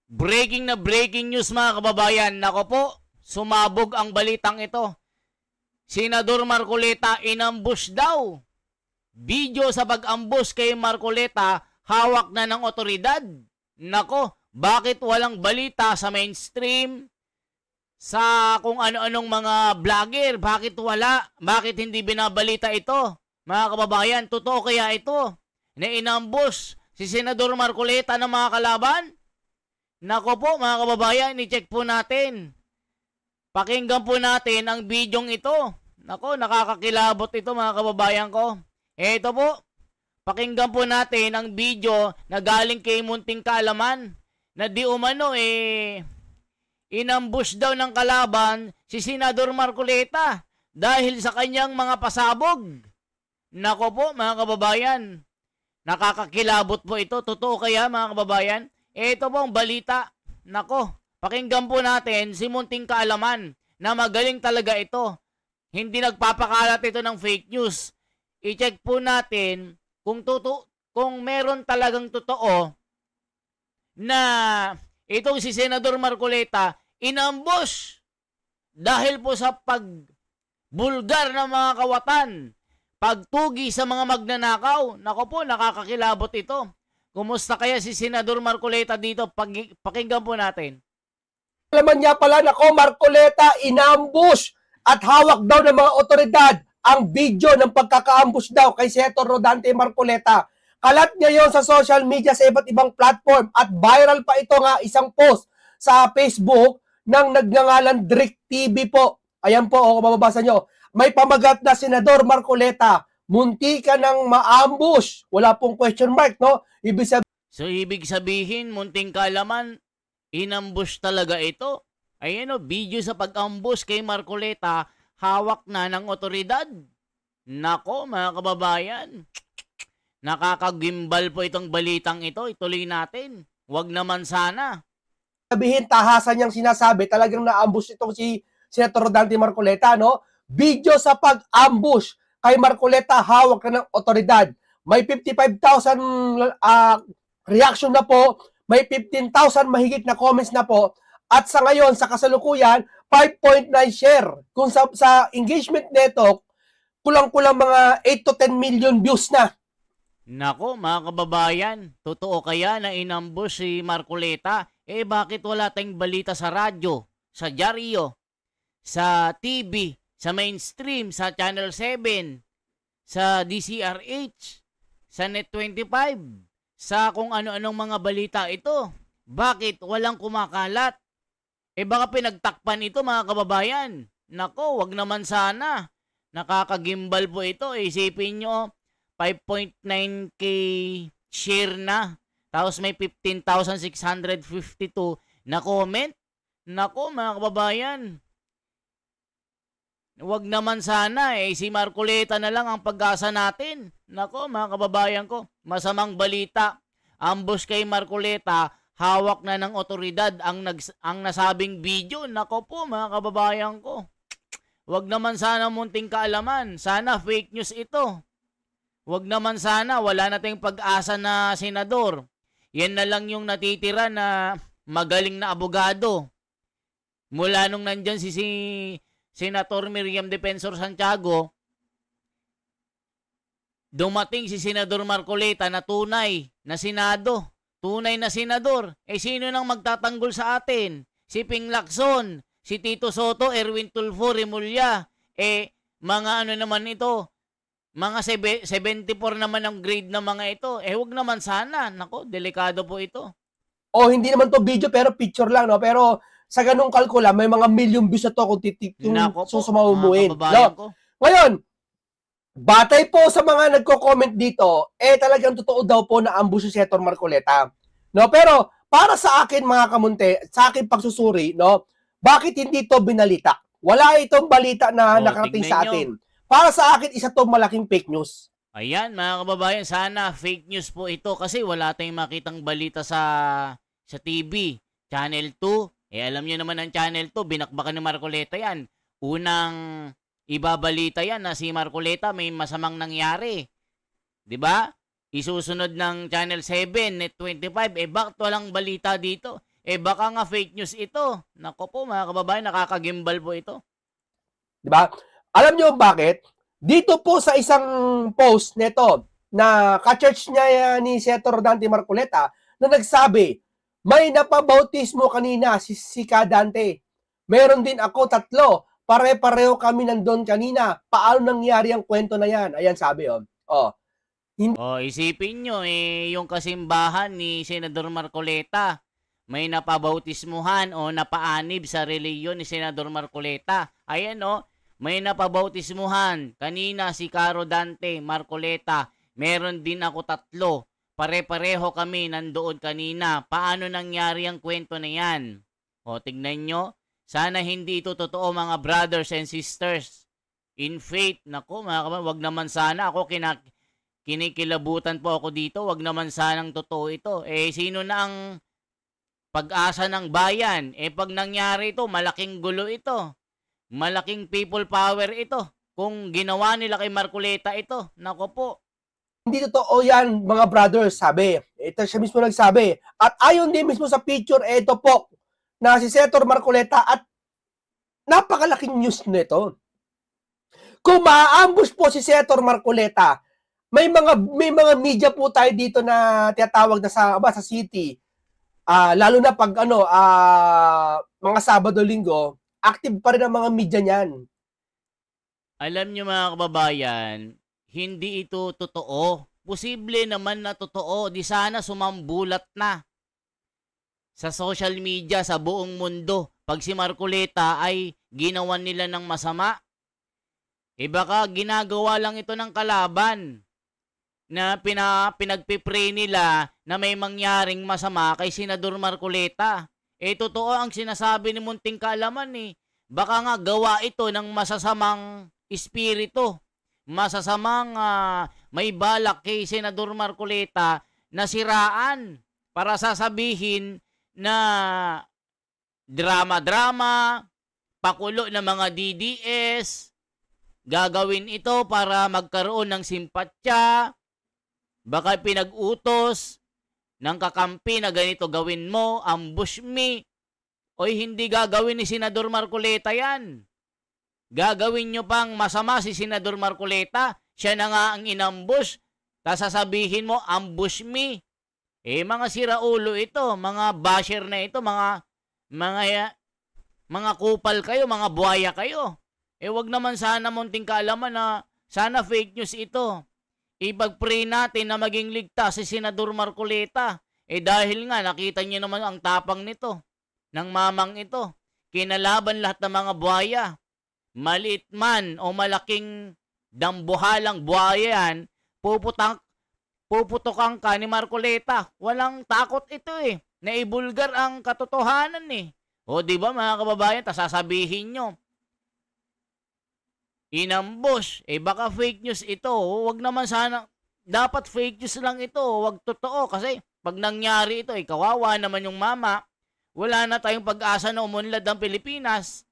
Breaking news mga kababayan. Nako po, sumabog ang balitang ito. Senador Marcoleta inambush daw. Video sa pag-ambush kay Marcoleta, hawak na ng otoridad. Nako, bakit walang balita sa mainstream? Sa kung ano-anong mga vlogger, bakit wala? Bakit hindi binabalita ito? Mga kababayan, totoo kaya ito? Na inambush si Senador Marcoleta ng mga kalaban? Nako po mga kababayan, i-check po natin. Pakinggan po natin ang bidyong ito. Nako, nakakakilabot ito mga kababayan ko. Ito po, pakinggan po natin ang video na galing kay Munting Kaalaman na di umano inambush daw ng kalaban si Senador Marcoleta dahil sa kanyang mga pasabog. Nako po mga kababayan, nakakakilabot po ito. Totoo kaya mga kababayan? Ito po ang balita. Nako, pakinggan po natin si Munting Kaalaman na magaling talaga ito. Hindi nagpapakalat ito ng fake news. I-check po natin kung meron talagang totoo na itong si Senador Marcoleta inambush dahil po sa pagbulgar ng mga kawatan, pagtugi sa mga magnanakaw. Nako po, nakakakilabot ito. Kumusta kaya si Senador Marcoleta dito? Pakinggan po natin. Alaman niya pala, nako, Marcoleta inambush at hawak daw ng mga otoridad ang video ng pagkaka-ambush daw kay Senator Rodante Marcoleta. Kalat ngayon sa social media sa iba't ibang platform at viral pa ito nga isang post sa Facebook ng nagngangalan Drick TV po. Ayan po, mababasa nyo. May pamagat na Senador Marcoleta, munti ka ng ma-ambush. Wala pong question mark, no? Ibig sabihin, Munting Kaalaman, inambush talaga ito. Ayan o, video sa pag-ambush kay Marcoleta, hawak na ng otoridad. Nako, mga kababayan, nakakagimbal po itong balitang ito. Ituloy natin. Huwag naman sana. Sabihin, tahasan niyang sinasabi, talagang na-ambush itong si Senator Rodante Marcoleta, no? Video sa pag-ambush kay Marcoleta, hawak na ng otoridad. May 55,000 reaction na po, may 15,000 mahigit na comments na po, at sa ngayon, sa kasalukuyan, 5.9 share. Kung sa engagement nito, kulang-kulang mga 8 to 10 million views na. Nako, mga kababayan, totoo kaya na inambush si Marcoleta? Bakit wala tayong balita sa radyo, sa dyaryo, sa TV, sa mainstream, sa Channel 7, sa DCRH, sa Net25, sa kung ano-anong mga balita ito? Bakit walang kumakalat? Baka pinagtakpan ito mga kababayan. Nako, wag naman sana. Nakakagimbal po ito. Isipin nyo, 5.9k share na. Tapos may 15,652 na comment. Nako mga kababayan. Wag naman sana si Marcoleta na lang ang pag-asa natin. Nako mga kababayan ko, masamang balita. Ambush kay Marcoleta, hawak na ng otoridad ang nasabing video. Nako po mga kababayan ko. Wag naman sana Munting Kaalaman. Sana fake news ito. Wag naman sana, wala na tayong pag-asa na senador. Yan na lang yung natitira na magaling na abogado. Mula nung nandyan si Senator Miriam Defensor Santiago, dumating si Senador Marcoleta na tunay na senado. Tunay na senador. Sino nang magtatanggol sa atin? Si Ping Lacson, si Tito Soto, Erwin Tulfo, Remulla. Mga ano naman ito? Mga 74 naman ang grade ng mga ito. Huwag naman sana. Nako, delikado po ito. Hindi naman to video pero picture lang, no? Pero sa ganung kalkula, may mga million views na to kung susumawumuin. No? Ngayon, batay po sa mga nagko-comment dito, talagang totoo daw po na ambush si Senator Marcoleta. No? Pero para sa akin mga kamunte, sa akin pagsusuri, no? Bakit hindi to binalita? Wala itong balita na nakarating sa atin. Para sa akin, isa to malaking fake news. Ayan mga kababayan, sana fake news po ito kasi wala tayong makitang balita sa TV. Channel 2, alam nyo naman ang Channel 2, binakbakan ni Marcoleta yan. Unang ibabalita yan na si Marcoleta may masamang nangyari. 'Di ba? Isusunod ng Channel 7, Net25, bakit walang balita dito? baka nga fake news ito. Nako po mga kababayan, nakakagimbal po ito. Di ba? Alam nyo bakit? Dito po sa isang post nito na ka-church niya ni Senator Dante Marcoleta na nagsabi, may napabautismo kanina si Kadante. Meron din ako 3. Pare-pareho kami nandun kanina. Paano nangyari ang kwento na yan? Ayan sabi, Isipin nyo, yung kasimbahan ni Senador Marcoleta, may napabautismuhan o napaanib sa reliyon ni Senador Marcoleta. Ayan may napabautismuhan. Kanina si Caro Dante Marcoleta. Meron din ako 3. Pare-pareho kami nandoon kanina. Paano nangyari ang kwento na yan? Tignan nyo. Sana hindi ito totoo mga brothers and sisters. In faith, nako mga kababayan, wag naman sana ako kinikilabutan po ako dito. Wag naman sanang totoo ito. Sino na ang pag-asa ng bayan? Pag nangyari ito, malaking gulo ito. Malaking people power ito. Kung ginawa nila kay Marcoleta ito, nako po. Hindi totoo yan, mga brothers, sabi. Ito siya mismo nagsabi. At ayon din mismo sa picture, ito po, na si Senator Marcoleta at napakalaking news nito. Kung ma-ambush po si Senator Marcoleta, may mga media po tayo dito na tinatawag na sa city. Lalo na pag mga Sabado-Linggo, active pa rin ang mga media niyan. Alam niyo mga kababayan, hindi ito totoo. Posible naman na totoo. Di sana sumambulat na sa social media, sa buong mundo. Pag si Marcoleta ay ginawan nila ng masama, baka ginagawa lang ito ng kalaban na pinagpipray nila na may mangyaring masama kay Senador Marcoleta. Totoo ang sinasabi ni Munting Kaalaman Baka nga gawa ito ng masasamang espiritu. Masasamang may balak kay Senador Marcoleta na siraan para sasabihin na drama-drama, pakulo ng mga DDS, gagawin ito para magkaroon ng simpatya, baka pinag-utos ng kakampi na ganito gawin mo, ambush me. Hindi gagawin ni Senador Marcoleta yan. Gagawin nyo pang masama si Senador Marcoleta, siya na nga ang inambush, tapos sasabihin mo, ambush me. Mga siraulo ito, mga basher na ito, mga kupal kayo, mga buhaya kayo. Wag naman sana Munting Kaalaman na sana fake news ito. Ipag-pray natin na maging ligtas si Senador Marcoleta. Dahil nga, nakita niyo naman ang tapang nito, ng mamang ito. Kinalaban lahat ng mga buhaya. Maliit man o malaking dambuhalang buhaya yan, puputokan ka ni Marcoleta. Walang takot ito Naibulgar ang katotohanan di ba mga kababayan, sasabihin nyo, inambush, baka fake news ito. Wag naman sana, dapat fake news lang ito. Wag totoo kasi pag nangyari ito, kawawa naman yung mama. Wala na tayong pag-asa na umunlad ang Pilipinas.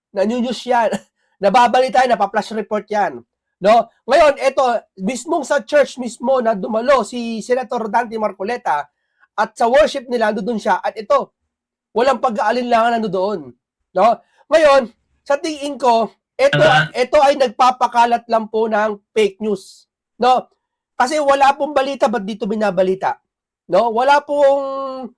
Nanyunyus yan. Nababalita yan, napaplush report yan. No? Ngayon, ito, mismong sa church mismo na dumalo si Senator Dante Marcoleta at sa worship nila, doon siya. At ito, walang pag-aalinlangan doon. No? Ngayon, sa tingin ko, ito ay nagpapakalat lang po ng fake news. No? Kasi wala pong balita, ba't dito binabalita? No? Wala pong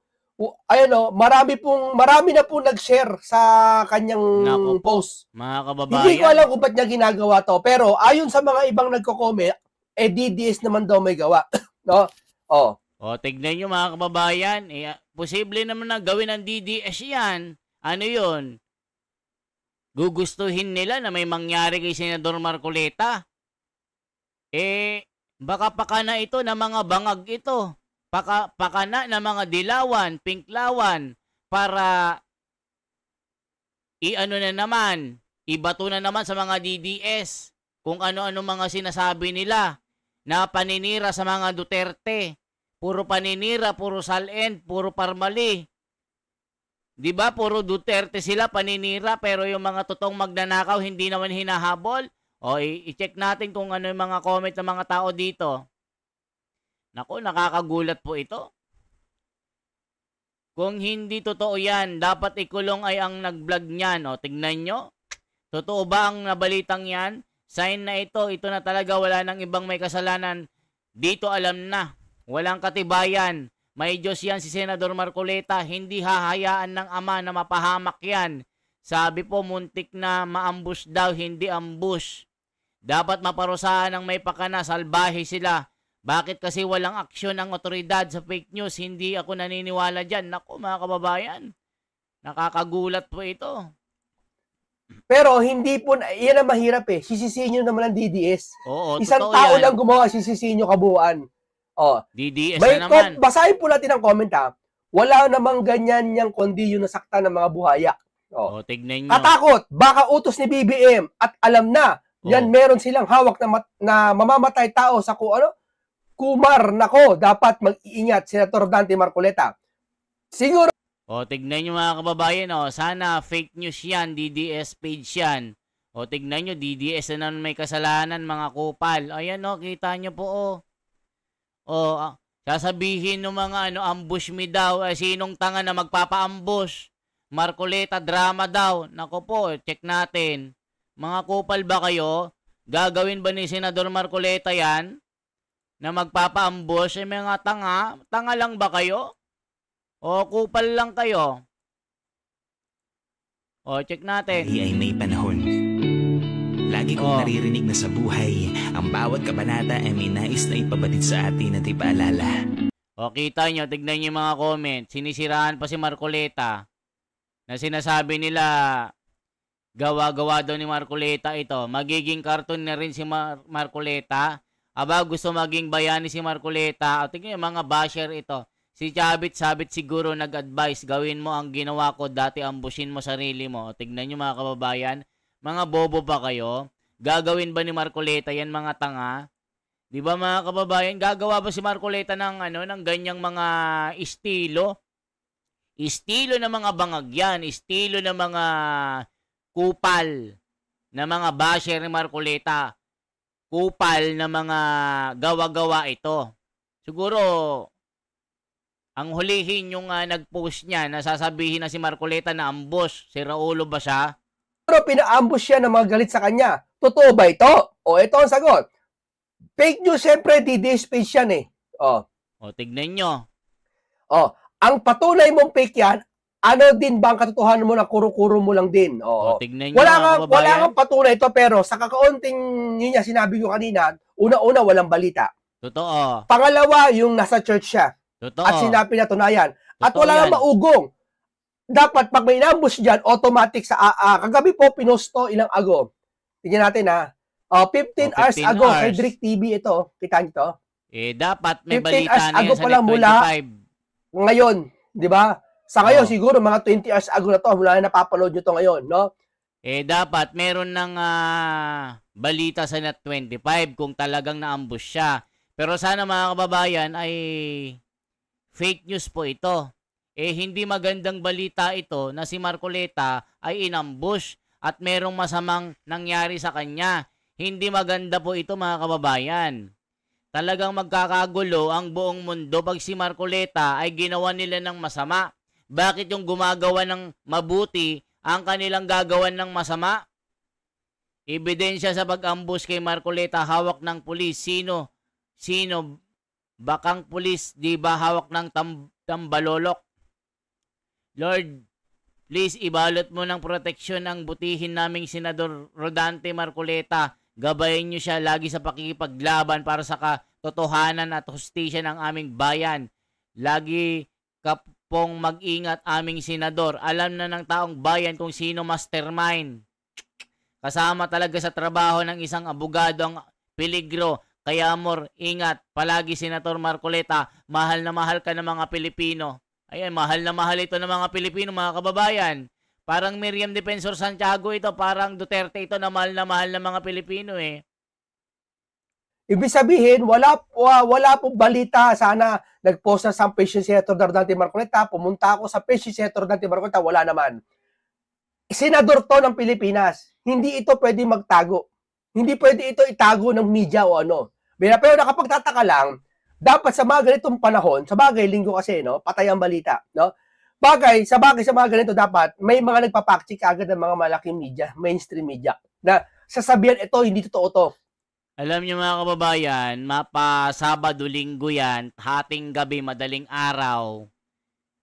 marami na po nag-share sa kanyang post. Mga kababayan. Hindi ko alam kung ba't niya ginagawa to. Pero ayon sa mga ibang nagko-comment, DDS naman daw may gawa. No? Tignan nyo mga kababayan. Posible naman na gawin ng DDS yan. Ano yun? Gugustuhin nila na may mangyari kay Senador Marcoleta. Baka pakana ito na mga bangag ito. Pakana na mga dilawan, pinklawan, para ibato na naman sa mga DDS kung ano-ano mga sinasabi nila na paninira sa mga Duterte. Puro paninira, puro salend, puro parmali. Diba, puro Duterte sila paninira, pero yung mga totoong magnanakaw hindi naman hinahabol. I-check natin kung ano yung mga comment ng mga tao dito. Naku, nakakagulat po ito. Kung hindi totoo yan, dapat ikulong ay ang nag-vlog niyan. O, tignan nyo. Totoo ba ang nabalitang yan? Sign na ito na talaga, wala nang ibang may kasalanan. Dito alam na, walang katibayan. May Diyos yan si Senador Marcoleta, hindi hahayaan ng ama na mapahamak yan. Sabi po, muntik na maambush daw, hindi ambush. Dapat maparusahan ng may pakana, salbahe sila. Bakit kasi walang aksyon ang otoridad sa fake news? Hindi ako naniniwala dyan. Naku mga kababayan, nakakagulat po ito. Pero hindi po, yan ang mahirap eh. Sisisihin nyo naman ang DDS. Oo, Isang totoo tao yan. lang gumawa, sisisihin nyo kabuuan. Oh. DDS na naman. Basahin po natin ang comment ha. Wala namang ganyan niyang kundi yung nasaktan ng mga buhaya. Oh, tignan nyo. Katakot, baka utos ni BBM at alam na, yan meron silang hawak na mamamatay tao sa Kumar. Nako, dapat mag-iingat Senator Dante Marcoleta. Siguro. O, tignan nyo mga kababayan, sana fake news yan, DDS page yan. O, tignan nyo, DDS na naman may kasalanan, mga kupal. Ayan kita nyo po sasabihin ng mga ambush me daw, sinong tanga na magpapa-ambush? Marcoleta, drama daw. Nako po, check natin. Mga kupal ba kayo? Gagawin ba ni Senador Marcoleta yan? Na magpapa-ambush? Mga tanga? Tanga lang ba kayo? O kupal lang kayo? O, check natin. Ay may panahon. Lagi kong naririnig na sa buhay, ang bawat kabanata ay may nais na ipabatid sa atin at ipaalala. O, kita nyo, tignan nyo yung mga comment. Sinisiraan pa si Marcoleta. Na sinasabi nila, gawa-gawa daw ni Marcoleta ito. Magiging cartoon na rin si Marcoleta. Aba, gusto maging bayani si Marcoleta. O, tignan yung mga basher ito. Si Chabit-Sabit siguro nag-advise, gawin mo ang ginawa ko dati, ambushin mo sarili mo. O, tignan nyo mga kababayan. Mga bobo ba kayo? Gagawin ba ni Marcoleta yan, mga tanga? Di ba mga kababayan, gagawa ba si Marcoleta ng ng ganyang mga estilo? Estilo ng mga bangag yan, estilo ng mga kupal na mga basher ni Marcoleta. Kupal na mga gawa-gawa ito. Siguro ang hulihin yung nag-post niya na sasabihin na si Marcoleta na ambush. Si Raulo ba siya? Pero pina-ambush siya ng mga galit sa kanya. Totoo ba ito? O, ito ang sagot. Fake news, siyempre, DDS page yan eh. O, tignan nyo. Ang patunay mong fake yan, ano din ba ang katotohanan mo na kuro-kuro mo lang din? Tignan nyo wala kang patunay ito, pero sa kakaunting niya sinabi ko kanina, una-una walang balita. Totoo. Pangalawa, yung nasa church siya. Totoo. At sinabi na tunayan. At Totoo wala yan. nang maugong. Dapat pag may inambush dyan, automatic sa kagabi po, pinusto ilang ago. Tingnan natin 15 hours ago, kay Drick TV ito. Kita nyo to? Dapat may 15 balita hours na ago yan sa pala Net mula 25. ngayon, di ba? Sa ngayon, siguro mga 20 hours ago na to, mula na napapanood nyo to ngayon, no? Dapat meron ng balita sa Net 25 kung talagang naambush siya. Pero sana mga kababayan ay fake news po ito. Hindi magandang balita ito na si Marcoleta ay inambush at merong masamang nangyari sa kanya. Hindi maganda po ito mga kababayan. Talagang magkakagulo ang buong mundo pag si Marcoleta ay ginawa nila ng masama. Bakit yung gumagawa ng mabuti ang kanilang gagawan ng masama? Ebidensya sa pag-ambush kay Marcoleta, hawak ng pulis. Sino? Bakang pulis, di ba hawak ng tambalolok? Lord, please ibalot mo ng proteksyon ang butihin naming Senador Rodante Marcoleta. Gabayin niyo siya lagi sa pakikipaglaban para sa katotohanan at hustisya ng aming bayan. Lagi ka pong mag-ingat aming senador. Alam na ng taong bayan kung sino mastermind. Kasama talaga sa trabaho ng isang abogado ang peligro. Kaya amor, ingat. Palagi Senator Marcoleta, mahal na mahal ka ng mga Pilipino. Ayan, mahal na mahal ito ng mga Pilipino, mga kababayan. Parang Miriam Defensor Santiago ito, parang Duterte ito na mahal ng mga Pilipino eh. Ibig sabihin, wala po balita. Sana nag-post na sa page ni Senator Dante Marcoleta. Pumunta ako sa page ni Senator Dante Marcoleta, wala naman. Senador to ng Pilipinas. Hindi ito pwede magtago. Hindi pwede ito itago ng media o ano. Pero nakapagtataka lang, dapat sa mga ganitong panahon, sa bagay linggo kasi, no, patay ang balita, no? bagay sa mga ganito dapat may mga nagpa-fact-check agad ng mga malaking media, mainstream media na sasabihan ito hindi totoo to. Alam niyo mga kababayan, mapa Sabado, Linggo yan, hating gabi, madaling araw,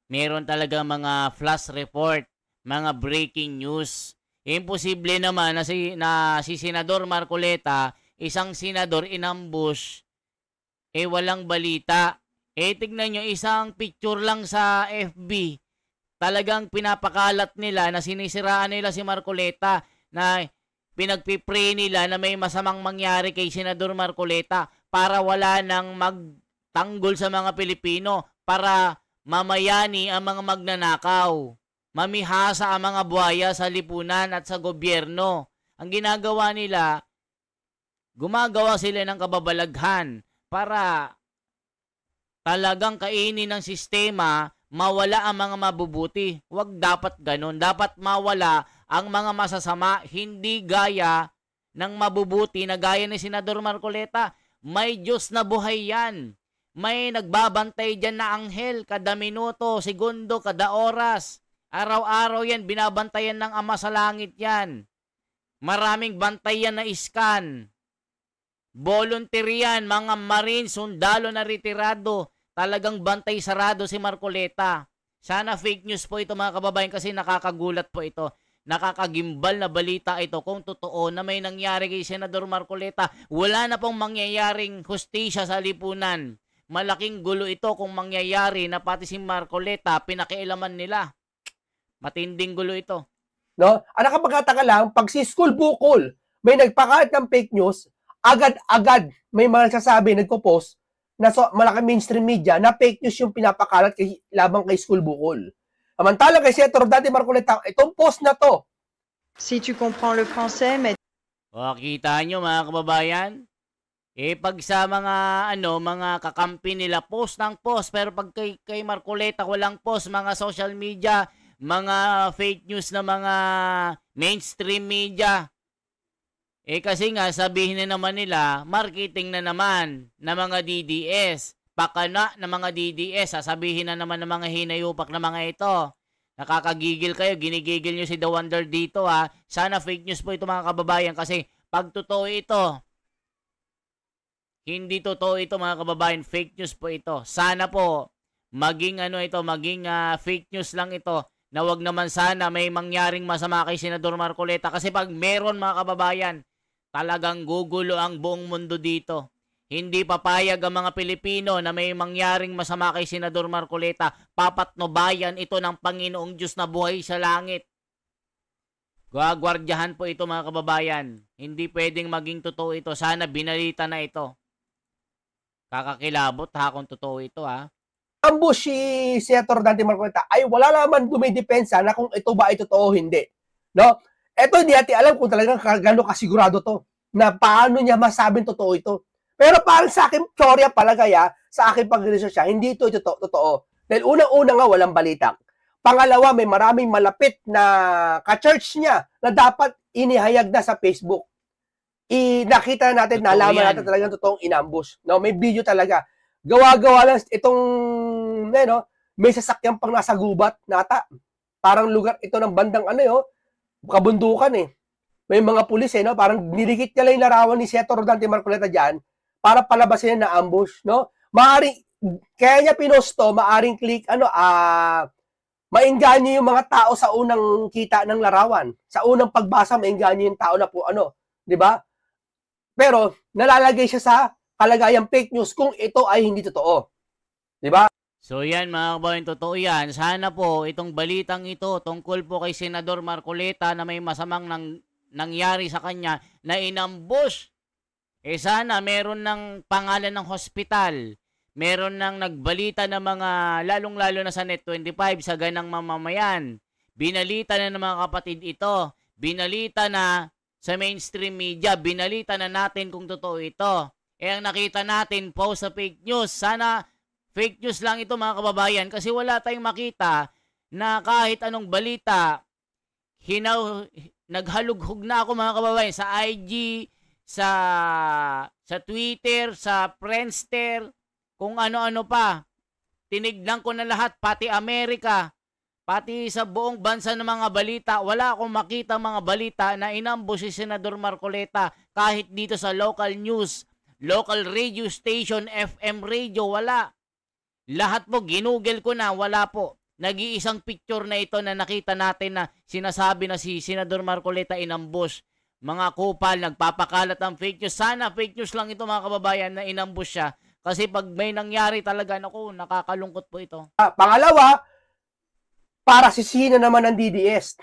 meron talaga mga flash report, mga breaking news. Imposible naman na si Senador Marcoleta, isang senador inambush, walang balita. Tignan nyo, isang picture lang sa FB, talagang pinapakalat nila na sinisiraan nila si Marcoleta, na pinagpipray nila na may masamang mangyari kay Senador Marcoleta para wala nang magtanggol sa mga Pilipino, para mamayani ang mga magnanakaw, mamihasa ang mga buhaya sa lipunan at sa gobyerno. Ang ginagawa nila, gumagawa sila ng kababalaghan para talagang kainin ng sistema, mawala ang mga mabubuti. Huwag dapat ganun. Dapat mawala ang mga masasama, hindi gaya ng mabubuti na gaya ni Senador Marcoleta. May Diyos na buhay yan. May nagbabantay dyan na anghel kada minuto, segundo, kada oras. Araw-araw yan, binabantayan ng Ama sa langit yan. Maraming bantay yan na iskan. Volunteer yan, mga marine, sundalo na retirado. Talagang bantay sarado si Marcoleta. Sana fake news po ito mga kababayan, kasi nakakagulat po ito. Nakakagimbal na balita ito kung totoo na may nangyari kay Senador Marcoleta. Wala na pong mangyayaring hustisya sa lipunan. Malaking gulo ito kung mangyayari na pati si Marcoleta pinakialaman nila. Matinding gulo ito. No? Ang nakapagkataka lang, pag si School Bukol may nagpakalat ng fake news, agad-agad may mga nagsasabi, nagpo-post, na malaking mainstream media na fake news yung pinapakalat labang kay School Bukol. Samantala kay Senator Dante Marcoleta, itong post na to. Si tu comprends le français, mais... O, kita nyo mga kababayan? Pag sa mga kakampi nila, post ng post, pero pag kay Marcoleta walang post, mga social media, mga fake news na mga mainstream media. Kasi nga, sabihin na naman nila, marketing na naman ng mga DDS. Pakana ng mga DDS, sasabihin na naman ng mga hinayupak na mga ito. Nakakagigil kayo, ginigigil nyo si The Wonder dito ha. Sana fake news po ito mga kababayan, kasi pag totoo ito, hindi totoo ito mga kababayan, fake news po ito. Sana po, maging fake news lang ito, na wag naman sana may mangyaring masama kay Senador Marcoleta. Kasi pag meron mga kababayan, talagang gugulo ang buong mundo dito. Hindi papayag ang mga Pilipino na may mangyaring masama kay Senador Marcoleta. Papatnubayan ito ng Panginoong Diyos na buhay sa langit. Gagwardyahan po ito mga kababayan. Hindi pwedeng maging totoo ito. Sana binalita na ito. Kakakilabot ha kung totoo ito ha. Ambush si Senator Dante Marcoleta ay wala naman dumidepensa na kung ito ba ay totoo o hindi. No? Ito hindi natin alam kung talagang gano'ng kasigurado to, na paano niya masabing totoo ito. Pero parang sa akin, teorya palagay sa akin pag-research hindi ito totoo. Dahil unang-una nga walang balita. Pangalawa, may maraming malapit na ka-church niya na dapat inihayag na sa Facebook. Nakita natin, Totoo nalaman yan. natin talagang totoong inambush. No, may video talaga. Gawa-gawa lang itong, may sasakyan pang nasa gubat nata. Parang lugar ito ng bandang kabundukan May mga pulis parang nirikit nila yung larawan ni Senator Dante Marcoleta dyan para palabasin na ambush, no? Kaya niya pinusto, maaring click, mainganyo yung mga tao sa unang kita ng larawan. Sa unang pagbasa, mainganyo yung tao na po, di ba? Pero, nalalagay siya sa kalagayang fake news kung ito ay hindi totoo. Di ba? So yan mga kababayan, totoo yan. Sana po itong balitang ito tungkol po kay Senador Marcoleta na may masamang nangyari sa kanya na inambush. Sana meron ng pangalan ng hospital, meron ng nagbalita ng mga, lalong-lalo na sa Net25, sa ganang mamamayan. Binalita na ng mga kapatid ito. Binalita na sa mainstream media. Binalita na natin kung totoo ito. Ang nakita natin, post sa fake news. Sana fake news lang ito mga kababayan, kasi wala tayong makita na kahit anong balita. Naghalughog na ako mga kababayan sa IG, sa Twitter, sa Friendster, kung ano-ano pa. Tinignan ko na lahat, pati Amerika. pati sa buong bansa ng mga balita, wala akong makita mga balita na inambush si Senador Marcoleta kahit dito sa local news, local radio station, FM radio, wala. Lahat po, ginugel ko na, wala po. Nag-iisang picture na ito na nakita natin na sinasabi na si Senador Marcoleta inambush. Mga kupal, nagpapakalat ang fake news. Sana fake news lang ito mga kababayan na inambush siya. Kasi pag may nangyari talaga, naku, nakakalungkot po ito. Pangalawa, para sisihin na naman ng DDS.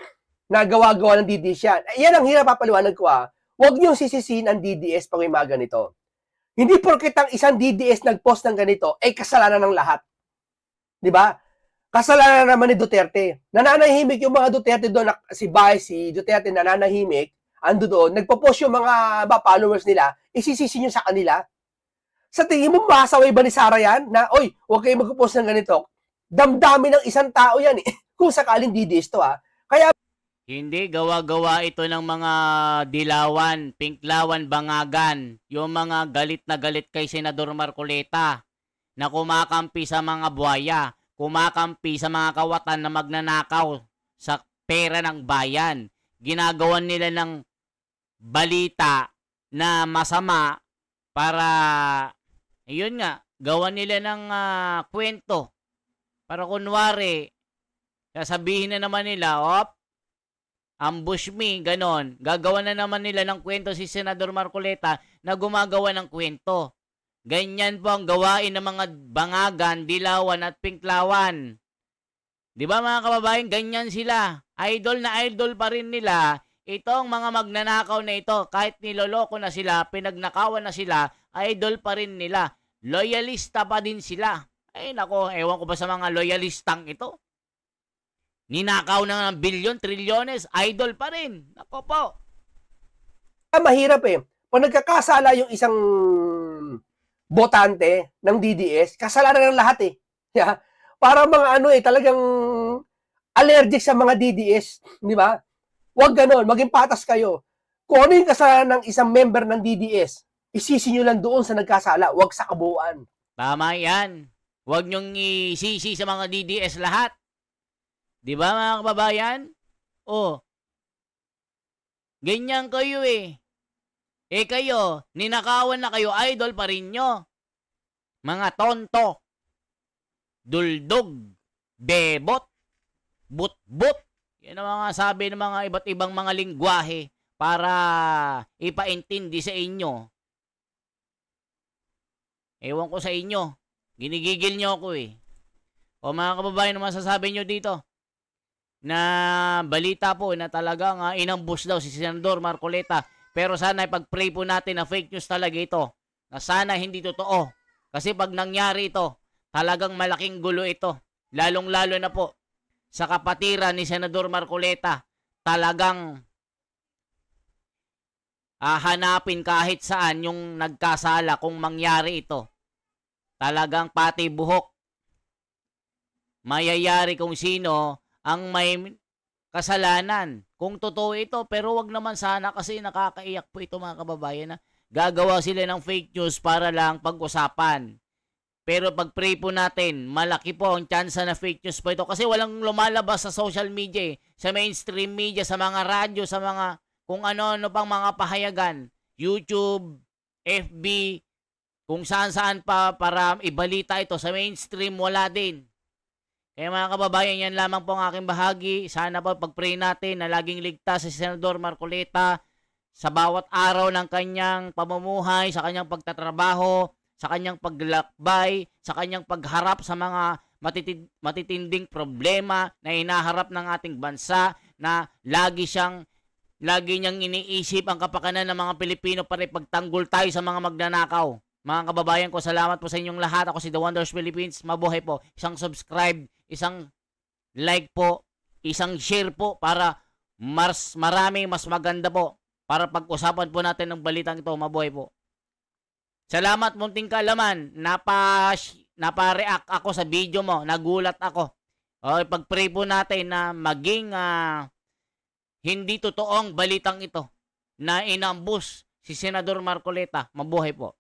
Nagawa-gawa ng DDS yan. Yan ang hirap papaliwanag ko Huwag niyong sisisihin ang DDS pag may mga ganito. Hindi porket ang isang DDS nag-post ng ganito, ay kasalanan ng lahat. Di ba? Kasalanan naman ni Duterte. Nananahimik yung mga Duterte doon, si Vice, si Duterte nananahimik, ando doon, nagpo-post yung mga followers nila, isisisi nyo sa kanila. Sa tingin mo, masaway ba ni Sara yan? Na, oy, huwag kayo mag-post ng ganito. Damdamin ng isang tao yan kung sakaling DDS to Kaya, hindi, gawa-gawa ito ng mga dilawan, pinklawan, bangagan. Yung mga galit na galit kay Senador Marcoleta na kumakampi sa mga buhaya, kumakampi sa mga kawatan na magnanakaw sa pera ng bayan. Ginagawan nila ng balita na masama para, yun nga, gawan nila ng kwento. Para kunwari, sasabihin na naman nila, ambush me, ganon. Gagawa na naman nila ng kwento si Senador Marcoleta na gumagawa ng kwento. Ganyan po ang gawain ng mga bangagan, dilawan at pinklawan. Di ba mga kababayan, ganyan sila. Idol na idol pa rin nila itong mga magnanakaw na ito. Kahit niloloko na sila, pinagnakawan na sila, idol pa rin nila. Loyalista pa din sila. Ay nako, ewan ko ba sa mga loyalistang ito. Ninakaw na ng bilyon, trilyones, idol pa rin. Nako po. mahirap Pag nagkakasala yung isang botante ng DDS, kasalanan ng lahat Yeah. Para mga talagang allergic sa mga DDS, di ba? Huwag ganon, maging patas kayo. Kung ano yung kasalanan ng isang member ng DDS, isisi nyo lang doon sa nagkasala, huwag sa kabuuan. Tama yan. Huwag nyong isisi sa mga DDS lahat. Di ba mga kababayan? Ganyan kayo kayo, ninakawan na kayo, idol pa rin nyo. Mga tonto, duldog, bebot, but-but. Yan ang mga sabi ng mga iba't ibang mga lingwahe para ipaintindi sa inyo. Ewan ko sa inyo. Ginigigil nyo ako O mga kababayan, ano masasabi nyo dito? Na balita po na talagang inambush daw si Senador Marcoleta. Pero sana ipag-pray po natin na fake news talaga ito. Na sana hindi totoo. Kasi pag nangyari ito, talagang malaking gulo ito. Lalong-lalo na po sa kapatiran ni Senador Marcoleta. Talagang hanapin kahit saan yung nagkasala kung mangyari ito. Talagang pati buhok. Mayayari kung sino ang may kasalanan. Kung totoo ito, pero wag naman sana kasi nakakaiyak po ito mga kababayan na gagawa sila ng fake news para lang pag-usapan. Pero pag-pray po natin, malaki po ang chance na fake news po ito kasi walang lumalabas sa social media sa mainstream media, sa mga radyo, sa mga kung ano-ano pang mga pahayagan, YouTube, FB, kung saan-saan pa para ibalita ito sa mainstream, wala din. Kaya mga kababayan, yan lamang po ang aking bahagi. Sana po pag-pray natin na laging ligtas si Senador Marcoleta sa bawat araw ng kanyang pamumuhay, sa kanyang pagtatrabaho, sa kanyang paglakbay, sa kanyang pagharap sa mga matitinding problema na hinaharap ng ating bansa na lagi niyang iniisip ang kapakanan ng mga Pilipino para ipagtanggol tayo sa mga magnanakaw. Mga kababayan ko, salamat po sa inyong lahat. Ako si The Wonders Philippines. Mabuhay po. Isang subscribe, isang like po, isang share po para mas maganda po para pag-usapan po natin ng balitang ito. Mabuhay po. Salamat munting kalaman. Napa-react ako sa video mo. Nagulat ako. Pag-pray po natin na maging hindi totoong balitang ito na inambush si Senador Marcoleta. Mabuhay po.